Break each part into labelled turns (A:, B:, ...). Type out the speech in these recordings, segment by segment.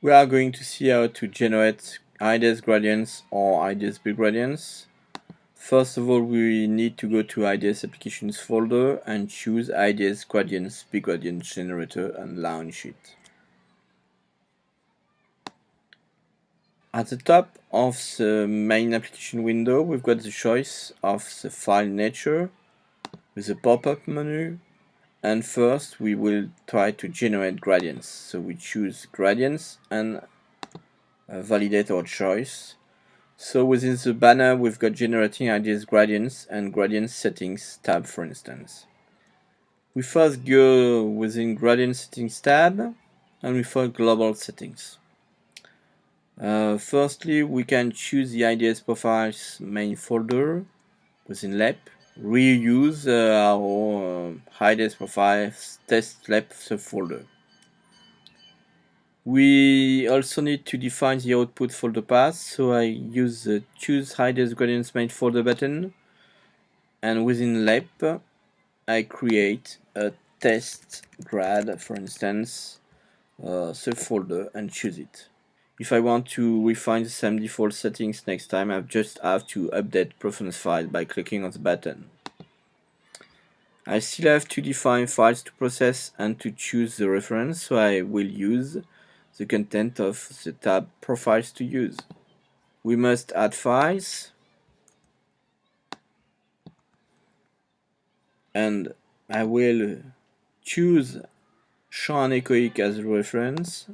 A: We are going to see how to generate IDS gradients or IDS gradients. First of all, we need to go to IDS applications folder and choose IDS gradients gradient generator and launch it. At the top of the main application window, we've got the choice of the file nature with a pop-up menu. And first we will try to generate gradients. So we choose gradients and validate our choice. So within the banner we've got generating IDS gradients and gradient settings tab, for instance. We first go within gradient settings tab and we find global settings. Firstly, we can choose the IDS profiles main folder within LEP. Reuse our IDS profiles test LEP subfolder. We also need to define the output folder path, so I use the choose IDS gradients main folder button, and within LEP I create a test grad, for instance, subfolder, and choose it. If I want to refine the same default settings next time, I just have to update preference file by clicking on the button. I still have to define files to process and to choose the reference, so I will use the content of the tab profiles to use. We must add files, and I will choose show anechoic as a reference.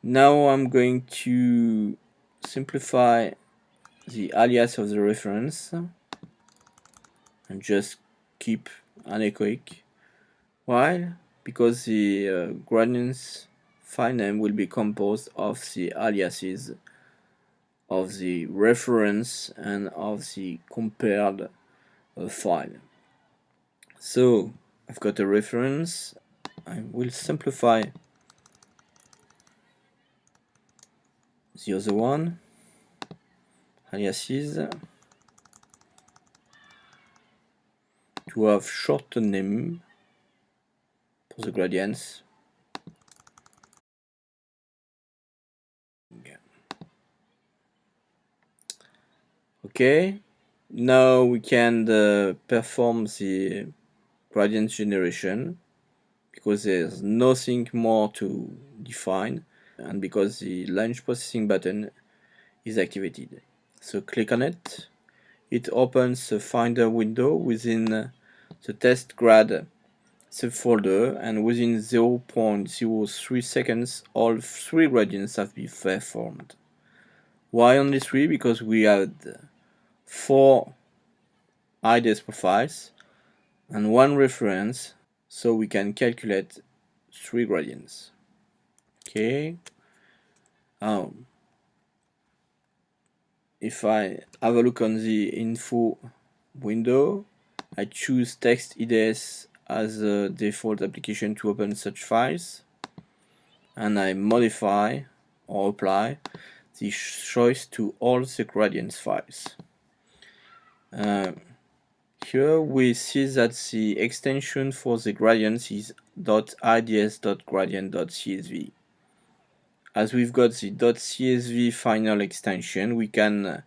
A: Now I'm going to simplify the alias of the reference and just keep anechoic. Why? Because the gradients file name will be composed of the aliases of the reference and of the compared file. So I've got a reference. I will simplify the other one, aliases, to have short name for the gradients. Okay, now we can perform the gradient generation because there's nothing more to define and because the launch processing button is activated. So click on it. It opens a finder window within the test grad subfolder, and within 0.03 seconds all 3 gradients have been performed. Why only 3? Because we had 4 IDS profiles and 1 reference, so we can calculate 3 gradients. Okay. If I have a look on the info window, I choose text IDS as a default application to open such files, and I modify or apply the choice to all the gradients files. Here we see that the extension for the gradients is .ids.gradient.csv. As we've got the .csv final extension, we can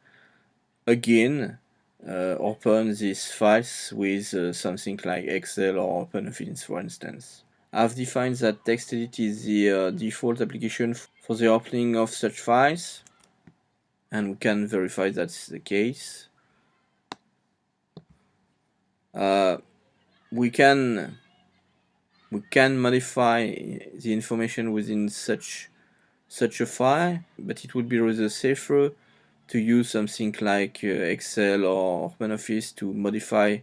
A: again open these files with something like Excel or OpenOffice, for instance. I've defined that TextEdit is the default application for the opening of such files, and we can verify that's the case. We can modify the information within such a file, but it would be rather safer to use something like Excel or OpenOffice to modify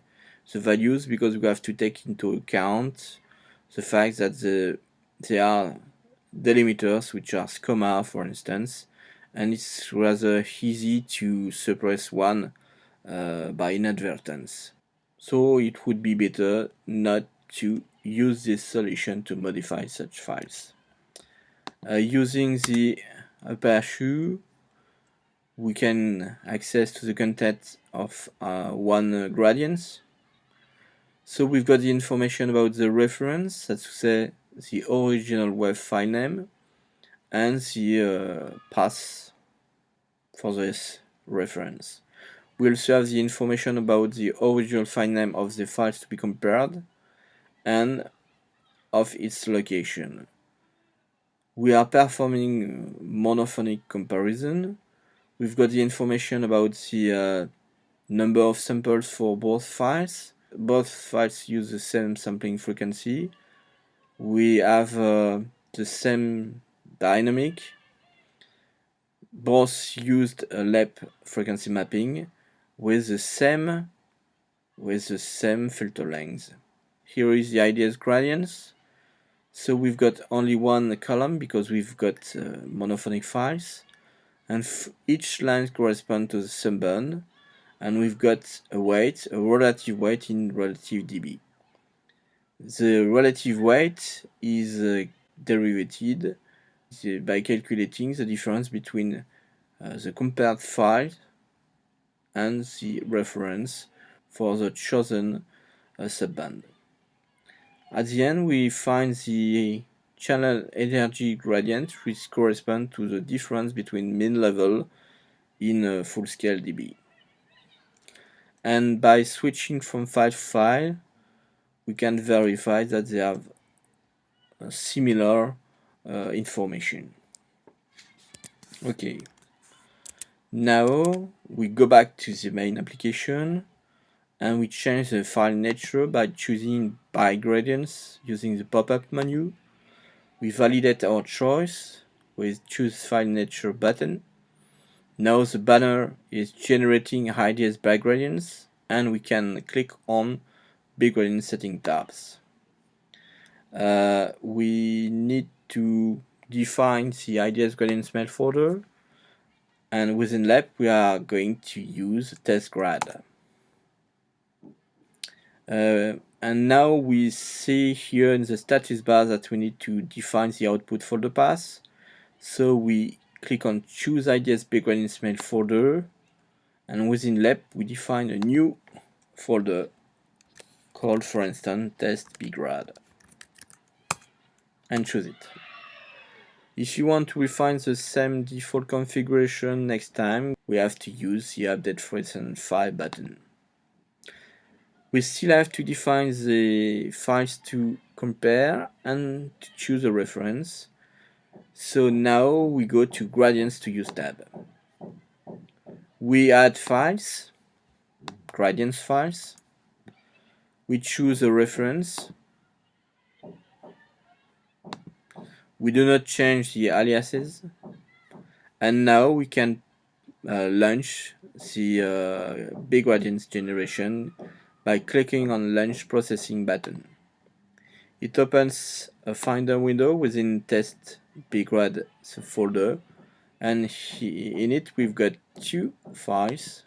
A: the values, because we have to take into account the fact that there are delimiters which are comma, for instance, and it's rather easy to suppress one by inadvertence. So it would be better not to use this solution to modify such files. Using the upper shoe, we can access to the content of one gradient. So we've got the information about the reference, that's to say the original web file name, and the path for this reference. We also have the information about the original file name of the files to be compared and of its location. We are performing monophonic comparison. We've got the information about the number of samples for both files. Both files use the same sampling frequency. We have the same dynamic. Both used a LEP frequency mapping with the same filter length. Here is the IDS gradients. So we've got only one column because we've got monophonic files, and each line corresponds to the subband, and we've got a weight, a relative weight in relative dB. The relative weight is derivated by calculating the difference between the compared file and the reference for the chosen subband. At the end, we find the channel energy gradient, which corresponds to the difference between mean level in full-scale dB. And by switching from file to file, we can verify that they have similar information. Okay. Now we go back to the main application and we change the file nature by choosing by gradients using the pop-up menu. We validate our choice with choose file nature button. Now the banner is generating IDS by gradients and we can click on big gradient setting tabs. We need to define the IDS gradient smell folder, and within lab we are going to use test grad. And now we see here in the status bar that we need to define the output folder path. So we click on choose IDS big gradient smell folder, and within lab we define a new folder called, for instance, test bgrad, and choose it. If you want to refine the same default configuration next time, we have to use the update recent file button. We still have to define the files to compare and to choose a reference. So now we go to gradients to use tab. We add files, gradients files. We choose a reference. We do not change the aliases. And now we can launch the big gradients generation by clicking on Launch Processing button. It opens a Finder window within test bgrad folder, and in it we've got two files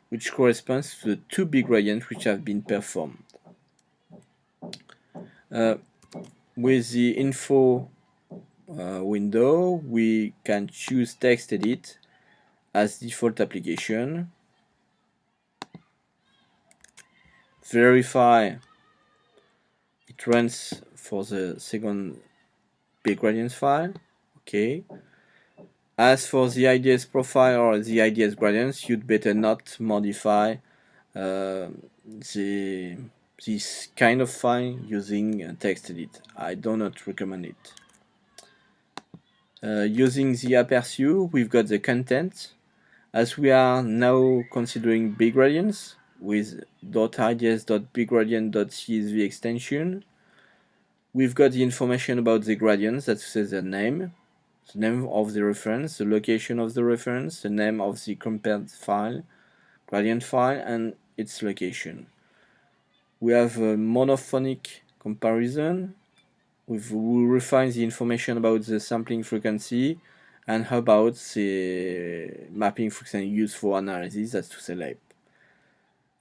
A: which corresponds to the two big gradients which have been performed. With the info window, we can choose text edit as default application, verify it runs for the second big gradients file. Okay. As for the IDS profile or the IDS gradients, you'd better not modify this kind of file using text edit. I do not recommend it. Using the aperture, we've got the content. As we are now considering big gradients with .ids.biggradient.csv extension, we've got the information about the gradients, that says their name, the name of the reference, the location of the reference, the name of the compared file, gradient file, and its location. We have a monophonic comparison. We refine the information about the sampling frequency and about the mapping frequency used for analysis, that's to say LEP.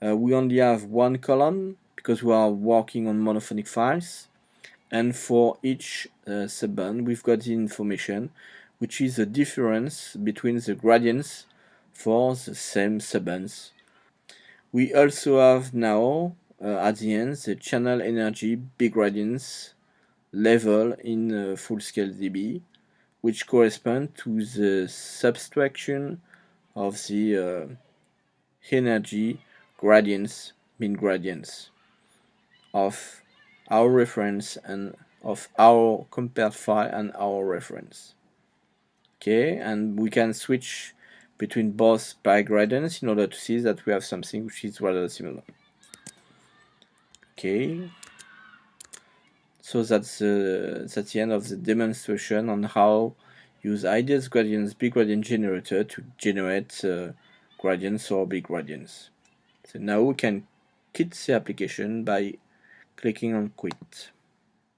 A: We only have one column because we are working on monophonic files, and for each subband we've got the information which is the difference between the gradients for the same subbands. We also have now at the end the channel energy big gradients level in full scale dB, which correspond to the subtraction of the energy gradients, mean gradients of our reference and of our compared phi and our reference. Okay, and we can switch between both gradients in order to see that we have something which is rather similar. Okay, so that's the end of the demonstration on how use ideas gradients big gradient generator to generate gradients or big gradients. So now we can quit the application by clicking on quit.